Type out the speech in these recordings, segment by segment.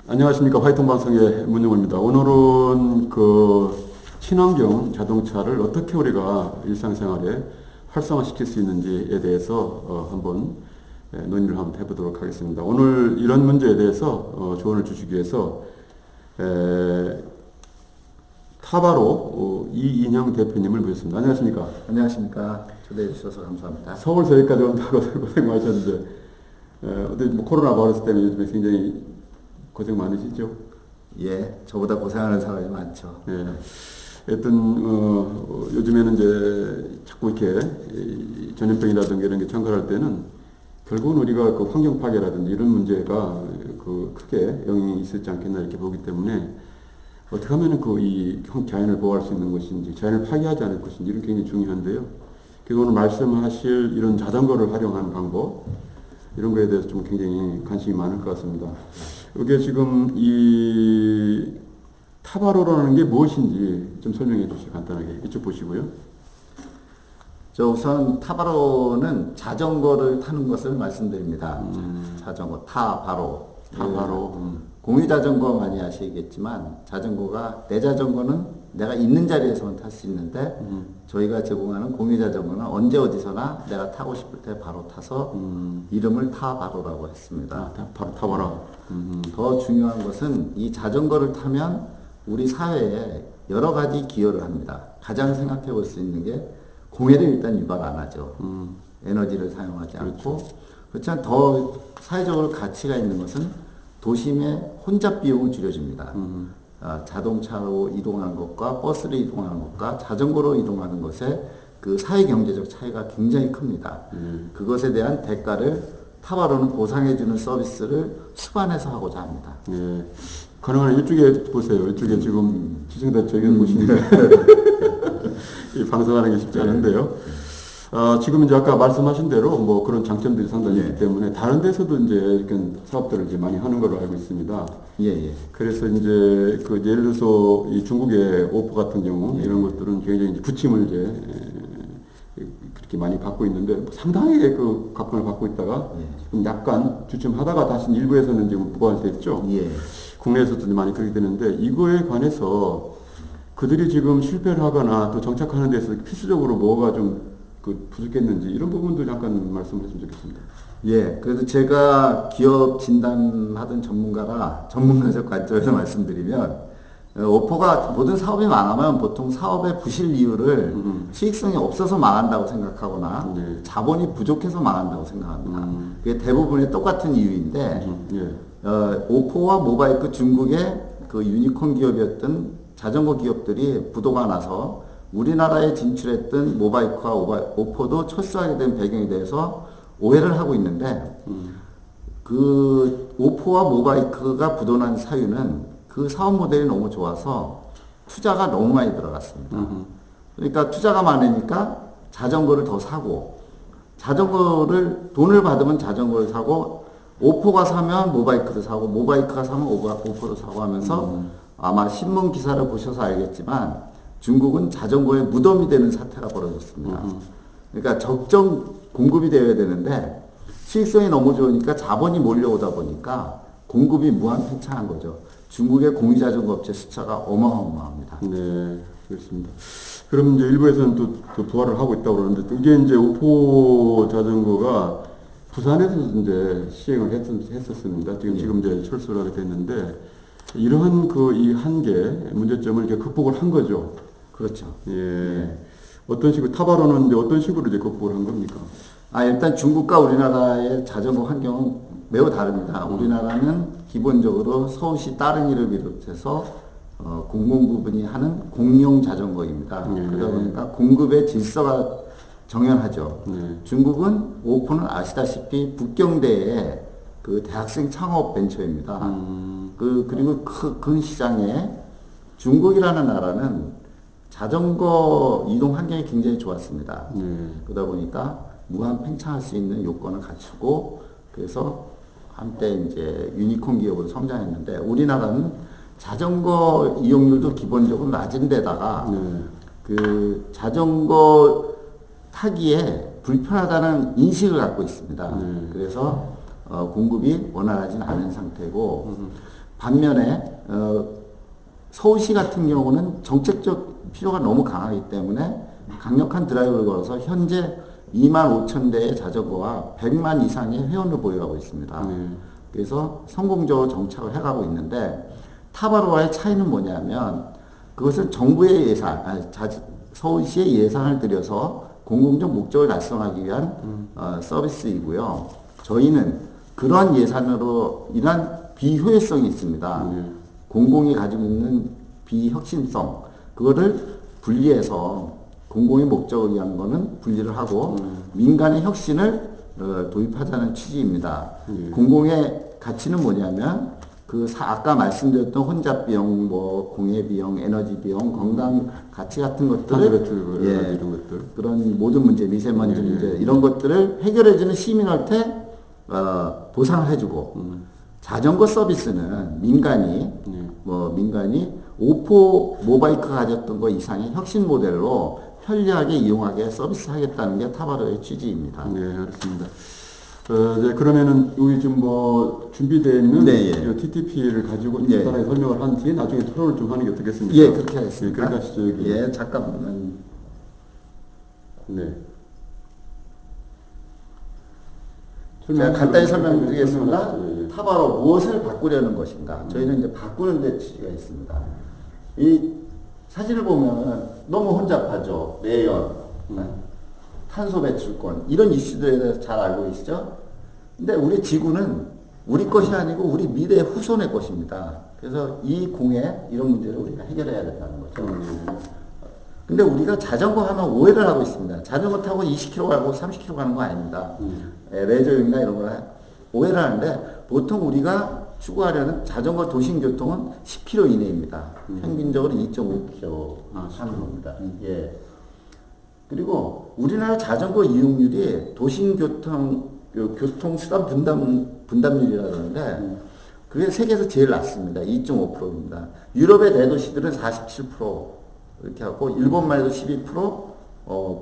안녕하십니까. 화이팅 방송의 문영호입니다. 오늘은 그 친환경 자동차를 어떻게 우리가 일상생활에 활성화시킬 수 있는지에 대해서 한번 논의를 한번 해보도록 하겠습니다. 오늘 이런 문제에 대해서 조언을 주시기 위해서 타바로 이인형 대표님을 모셨습니다. 안녕하십니까? 안녕하십니까. 초대해 주셔서 감사합니다. 서울서 여기까지 온다고 고생 많으셨는데 어디 뭐 코로나 바이러스 때문에 요즘에 굉장히 고생 많으시죠? 예, 저보다 고생하는 사람이 많죠. 예. 하여튼 요즘에는 이제 자꾸 이렇게 전염병이라든가 이런 게 창궐할 때는 결국은 우리가 그 환경 파괴라든지 이런 문제가 그 크게 영향이 있었지 않겠나 이렇게 보기 때문에 어떻게 하면은 그 이 자연을 보호할 수 있는 것인지 자연을 파괴하지 않을 것인지 이런 게 굉장히 중요한데요. 그래서 오늘 말씀하실 이런 자전거를 활용하는 방법 이런 거에 대해서 좀 굉장히 관심이 많을 것 같습니다. 이게 지금 이 타바로라는 게 무엇인지 좀 설명해 주시죠. 간단하게 이쪽 보시고요. 저 우선 타바로는 자전거를 타는 것을 말씀드립니다. 자전거 타바로. 공유 자전거 많이 아시겠지만 자전거가 내 자전거는 내가 있는 자리에서만 탈 수 있는데 저희가 제공하는 공유 자전거는 언제 어디서나 내가 타고 싶을 때 바로 타서 이름을 타바로라고 했습니다. 바로 타바라. 더 중요한 것은 이 자전거를 타면 우리 사회에 여러 가지 기여를 합니다. 가장 생각해 볼 수 있는 게 공해를 일단 유발 안 하죠. 에너지를 사용하지 않고. 그렇지만 더 사회적으로 가치가 있는 것은 도심의 혼잡 비용을 줄여줍니다. 자동차로 이동하는 것과 버스로 이동하는 것과 자전거로 이동하는 것의 그 사회 경제적 차이가 굉장히 큽니다. 그것에 대한 대가를 타바로는 보상해주는 서비스를 수반해서 하고자 합니다. 예. 가능한 이쪽에 보세요. 이쪽에 지금 시청자 저기 보시니까 이 방송하는 게 쉽지 않은데요. 지금 이제 아까 말씀하신 대로 뭐 그런 장점들이 상당히 있기 때문에 다른 데서도 이제 이렇게 사업들을 이제 많이 하는 걸로 알고 있습니다. 예. 그래서 이제 그 예를 들어서 이 중국의 오포 같은 경우 이런 것들은 굉장히 이제 부침을 이제 그렇게 많이 받고 있는데 상당히 그 각광을 받고 있다가 지금 약간 주춤하다가 다시 일부에서는 지금 부활됐죠. 국내에서도 많이 그렇게 되는데 이거에 관해서 그들이 지금 실패를 하거나 또 정착하는 데서 필수적으로 뭐가 좀 그 부족했는지 이런 부분도 잠깐 말씀했으면 좋겠습니다. 예, 그래도 제가 기업 진단하던 전문가라 전문가적 관점에서 말씀드리면 오포가 모든 사업이 망하면 보통 사업의 부실 이유를 수익성이 없어서 망한다고 생각하거나 자본이 부족해서 망한다고 생각합니다. 그게 대부분의 똑같은 이유인데 오포와 모바이크 중국의 그 유니콘 기업이었던 자전거 기업들이 부도가 나서 우리나라에 진출했던 모바이크와 오포도 철수하게 된 배경에 대해서 오해를 하고 있는데 그 오포와 모바이크가 부도난 사유는 그 사업 모델이 너무 좋아서 투자가 너무 많이 들어갔습니다. 그러니까 투자가 많으니까 자전거를 더 사고 자전거를 돈을 받으면 자전거를 사고 오포가 사면 모바이크도 사고 모바이크가 사면 오포도 사고 하면서 아마 신문 기사를 보셔서 알겠지만 중국은 자전거의 무덤이 되는 사태가 벌어졌습니다. 그러니까 적정 공급이 되어야 되는데 수익성이 너무 좋으니까 자본이 몰려오다 보니까 공급이 무한팽창한 거죠. 중국의 공유자전거 업체 숫자가 어마어마합니다. 네, 그렇습니다. 그럼 이제 일부에서는 또 부활을 하고 있다고 그러는데 이게 이제 오포 자전거가 부산에서 이제 시행을 했었습니다. 지금 이제 철수를 하게 됐는데 이러한 그 이 한계 문제점을 이렇게 극복을 한 거죠. 그렇죠. 어떤 식으로 타바로는 이제 어떤 식으로 이제 극복을 한 겁니까? 일단 중국과 우리나라의 자전거 환경은 매우 다릅니다. 우리나라는 기본적으로 서울시 따릉이를 비롯해서 공공부문이 하는 공용 자전거입니다. 그러다 보니까 공급의 질서가 정연하죠. 중국은 오포는 아시다시피 북경대의 그 대학생 창업 벤처입니다. 그리고 그 시장에 중국이라는 나라는 자전거 이동 환경이 굉장히 좋았습니다. 그러다 보니까 무한 팽창할 수 있는 요건을 갖추고 그래서 한때 이제 유니콘 기업으로 성장했는데 우리나라는 자전거 이용률도 기본적으로 낮은 데다가 그 자전거 타기에 불편하다는 인식을 갖고 있습니다. 그래서 공급이 원활하진 않은 상태고 반면에 서울시 같은 경우는 정책적 필요가 너무 강하기 때문에 강력한 드라이브를 걸어서 현재 2만 5천 대의 자전거와 100만 이상의 회원을 보유하고 있습니다. 그래서 성공적으로 정착을 해가고 있는데 타바로와의 차이는 뭐냐면 그것은 정부의 예산, 서울시의 예산을 들여서 공공적 목적을 달성하기 위한 서비스이고요. 저희는 그러한 예산으로 인한 비효율성이 있습니다. 공공이 가지고 있는 비혁신성, 그거를 분리해서 공공의 목적을 위한 거는 분리를 하고 민간의 혁신을 도입하자는 취지입니다. 공공의 가치는 뭐냐면 아까 말씀드렸던 혼잡 비용, 뭐 공해 비용, 에너지 비용, 건강 가치 같은 것들을 이런 것들. 그런 모든 문제, 미세먼지 문제 이런 것들을 해결해주는 시민한테 보상을 해주고 자전거 서비스는 민간이 오포 모바이크가 가졌던 것 이상의 혁신 모델로 편리하게 이용하게 서비스하겠다는 게 타바로의 취지입니다. 네, 알겠습니다. 이제 그러면은 여기 지금 뭐 준비되어 있는 TTP를 가지고 간단하게 설명을 한 뒤에 나중에 토론을 좀 하는 게 어떻겠습니까? 예, 그렇게 하겠습니다. 그렇게 하시죠, 여기. 예, 잠깐만. 네. 제가 간단히 설명드리겠습니다. 타바로 무엇을 바꾸려는 것인가? 저희는 이제 바꾸는 데 취지가 있습니다. 이 사진을 보면 너무 혼잡하죠. 매연, 탄소 배출권 이런 이슈들에 대해서 잘 알고 계시죠? 근데 우리 지구는 우리 것이 아니고 우리 미래의 후손의 것입니다. 그래서 이 공해 이런 문제를 우리가 해결해야 된다는 거죠. 근데 우리가 자전거 하면 오해를 하고 있습니다. 자전거 타고 20km 가고 30km 가는 거 아닙니다. 레저용이나 이런 거 오해를 하는데 보통 우리가 추구하려는 자전거 도심교통은 10km 이내입니다. 평균적으로 2.5km 하는 겁니다. 예. 그리고 우리나라 자전거 이용률이 교통수단 분담률이라고 하는데 그게 세계에서 제일 낮습니다. 2.5%입니다. 유럽의 대도시들은 47% 이렇게 하고 일본만 해도 12%,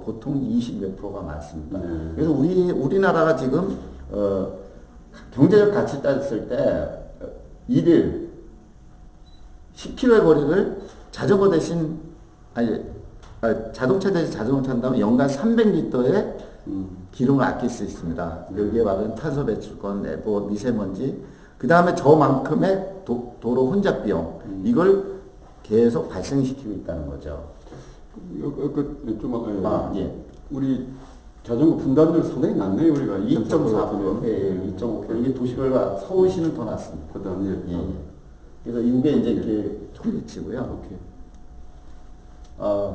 보통 20몇 프로가 많습니다. 그래서 우리나라가 지금 경제적 가치 따졌을 때 일일 10km의 거리를 자전거 대신 자동차 대신 자전거 탄다면 연간 300리터의 기름을 아낄 수 있습니다. 여기에 말하는 탄소 배출권, 내부 미세먼지, 그 다음에 저만큼의 도로 혼잡 비용 이걸 계속 발생시키고 있다는 거죠. 우리 자전거 분담률 상당히 낮네요. 우리가 2.4%. 예, 2.5%. 이게 도시별과 서울시는 더 낮습니다. 그래서 이게 이제 이렇게 총리치고요.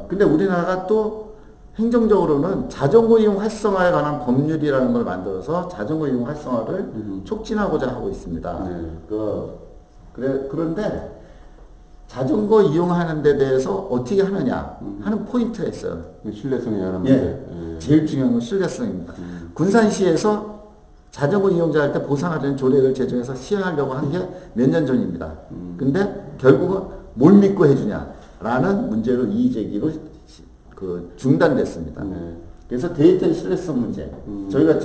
근데 우리나라가 또 행정적으로는 자전거 이용 활성화에 관한 법률이라는 걸 만들어서 자전거 이용 활성화를 촉진하고자 하고 있습니다. 그런데 자전거 이용하는 데 대해서 어떻게 하느냐 하는 포인트가 있어요. 신뢰성이 하는 문제. 제일 중요한 건 신뢰성입니다. 군산시에서 자전거 이용자 할 때 보상하려는 조례를 제정해서 시행하려고 한 게 몇 년 전입니다. 근데 결국은 뭘 믿고 해주냐라는 문제로 이의제기로 중단됐습니다. 그래서 데이터의 신뢰성 문제. 저희가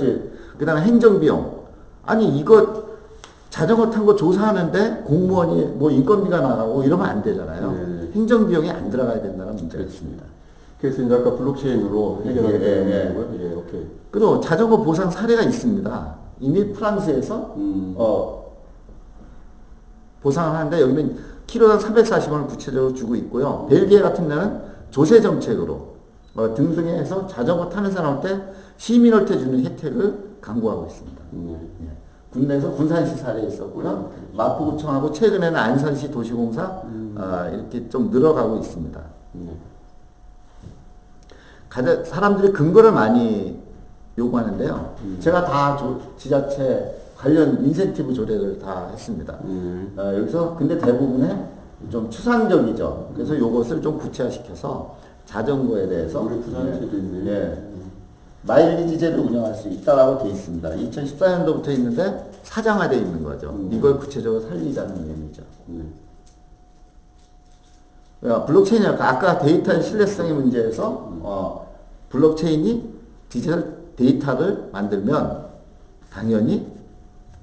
그 다음에 행정비용. 아니 이거 자전거 탄 거 조사하는데 공무원이 뭐 인건비가 나가고 이러면 안 되잖아요. 행정비용이 안 들어가야 된다는 문제가 있습니다. 그래서 이제 아까 블록체인으로 해결하겠다는 거고요. 오케이. 그리고 자전거 보상 사례가 있습니다. 이미 프랑스에서 보상을 하는데 여기는 키로당 340원을 구체적으로 주고 있고요. 벨기에 같은 데는 조세 정책으로 등등 해서 자전거 타는 사람한테 시민한테 주는 혜택을 강구하고 있습니다. 국내에서 군산시 사례에 있었고요. 마포구청하고 최근에는 안산시 도시공사 이렇게 좀 늘어가고 있습니다. 사람들이 근거를 많이 요구하는데요. 제가 다 지자체 관련 인센티브 조례를 다 했습니다. 여기서 근데 대부분의 좀 추상적이죠. 그래서 이것을 좀 구체화시켜서 자전거에 대해서 우리 부산시도 있네요. 마일리지제를 운영할 수 있다라고 되어 있습니다. 2014년도부터 있는데 사장화되어 있는 거죠. 이걸 구체적으로 살리자는 의미죠. 블록체인이 아까 데이터의 신뢰성의 문제에서 블록체인이 디지털 데이터를 만들면 당연히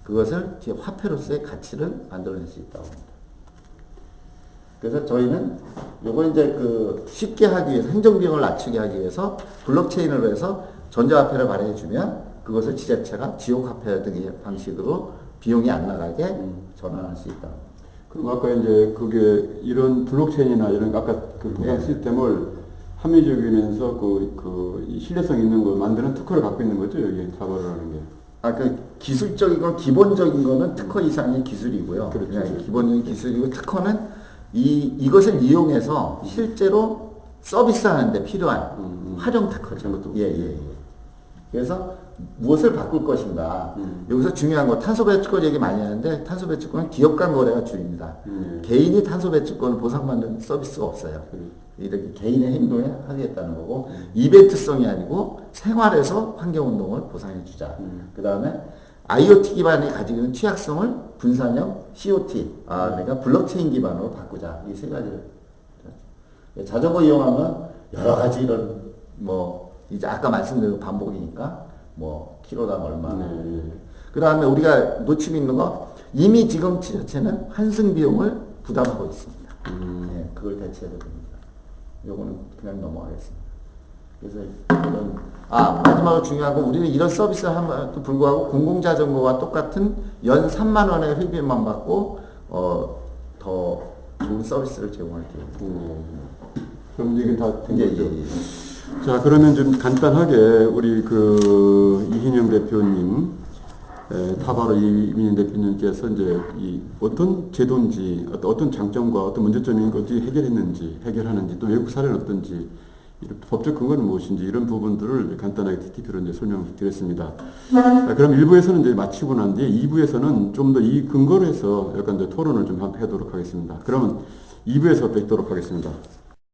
그것을 이제 화폐로서의 가치를 만들어낼 수 있다고 합니다. 그래서 저희는 요걸 이제 그 쉽게 하기 위해서 행정비용을 낮추게 하기 위해서 블록체인으로 해서 전자화폐를 발행해 주면 그것을 지자체가 지역화폐 등의 방식으로 비용이 안 나가게 전환할 수 있다. 그럼 아까 이제 그게 이런 블록체인이나 이런 아까 그 보상 시스템을 합리적이면서 이 신뢰성 있는 거 만드는 특허를 갖고 있는 거죠, 여기 자발을 하는 게. 그 기술적인 건 기본적인 거는 특허 이상의 기술이고요. 그렇죠. 그냥 기본적인 기술이고 특허는 이것을 이용해서 실제로 서비스하는데 필요한 활용 특허죠. 예. 그래서 무엇을 바꿀 것인가. 여기서 중요한 거 탄소 배출권 얘기 많이 하는데 탄소 배출권은 기업 간 거래가 주입니다. 개인이 탄소 배출권을 보상받는 서비스가 없어요. 이렇게 개인의 행동에 하겠다는 거고 이벤트성이 아니고 생활에서 환경운동을 보상해 주자. 그 다음에 IoT 기반이 가지고 있는 취약성을 분산형 COT, 그러니까 블록체인 기반으로 바꾸자. 이 세 가지를. 자전거 이용하면 여러 가지 이런 이제 아까 말씀드린 반복이니까 키로당 얼마. 그 다음에 우리가 놓치고 있는 거 이미 지금 지자체는 환승 비용을 부담하고 있습니다. 네, 그걸 대체해야 됩니다. 요거는 그냥 넘어가겠습니다. 그래서 이런 마지막으로 중요한 건 우리는 이런 서비스를 함에도 불구하고 공공자전거와 똑같은 연 3만 원의 회비만 받고 더 좋은 서비스를 제공할게요. 그럼 이게 다 된 거죠? 예. 자, 그러면 좀 간단하게 우리 이hin영 대표님, 타바로 이민영 대표님께서 이제 어떤 제도인지, 어떤 장점과 어떤 문제점인 것이 해결하는지, 또 외국 사례는 어떤지, 이런 법적 근거는 무엇인지 이런 부분들을 간단하게 TTP로 이제 설명드렸습니다. 자, 그럼 1부에서는 이제 마치고 난 뒤에 2부에서는 좀 더 이 근거로 해서 약간 이제 토론을 좀 하도록 하겠습니다. 그러면 2부에서 뵙도록 하겠습니다.